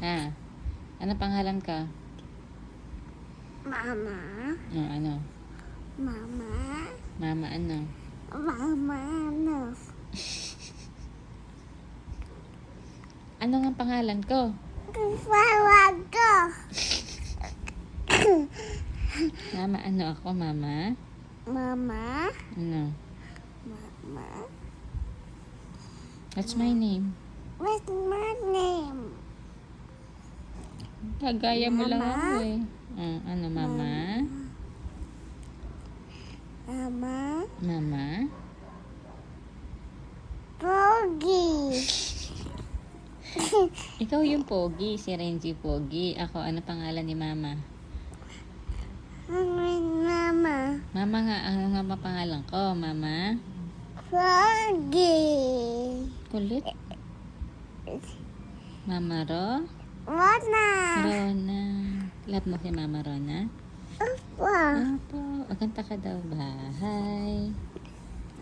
Ha? Ano pangalan ka? Mama. Ano? Mama. Mama ano? Mama, ano? Ano nga pangalan ko? Kufawag ko. Mama ano ako, mama? Mama. Ano? Mama. What's my name? What's my name? Kagaya mo lang Mama. ako eh. Ano, mama? Mama. Mama? Pogi. Ikaw yung Pogi, si Renji Pogi. Ako, ano pangalan ni mama? Mama. Mama nga, ano nga ba pangalan ko, mama? Pogi. Kulit? Mama Ro? Rona. Rona. Love mo si Mama Rona? Apa. Opo. Magkanta ka daw. Bahay.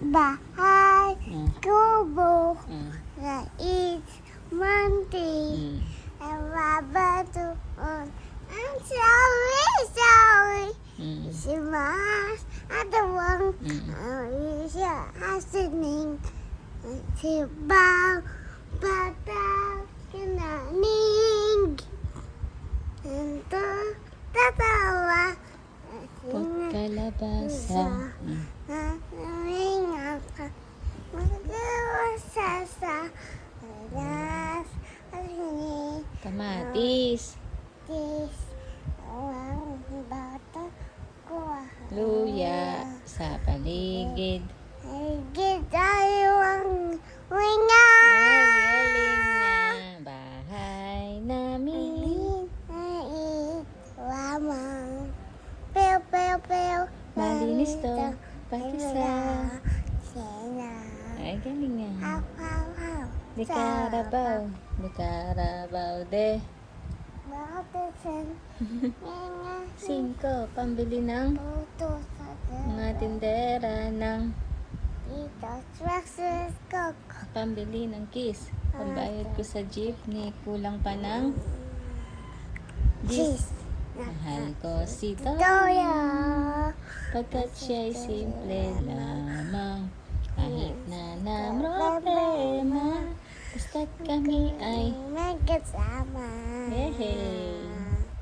Bahay. Oh. Kubo. Oh. Rait. Manti. Baba doon. I'm sorry. Si Mas. Adawang. Siya hasining. Si Bang. Bata. Kinaning. Ito. Tatawa. Pagkalabasa. Nangingaka. Magkawasasa. Alas. Alini. Kamatis. Tis. Awang bata. Kuha. Luya. Sa paligid. Higit tayo ang winga. Ay, galing nga. Bahay namin. Lamang. Pew. Malinis to. Pakisa. Sena. Ay, galing nga. Haw. Di Karabaw. Di Karabaw de. Bakit 5. Pambili ng Puto sa mga tindera ng dito. Traxxas Coke. pambili ng kiss. Pambayad ko sa jeepney. Kulang pa ng Cheese. Mahal ko si Toyo. pagkat siya'y simple lamang. Kahit na problema, basta't kami ay Magkasama. hey.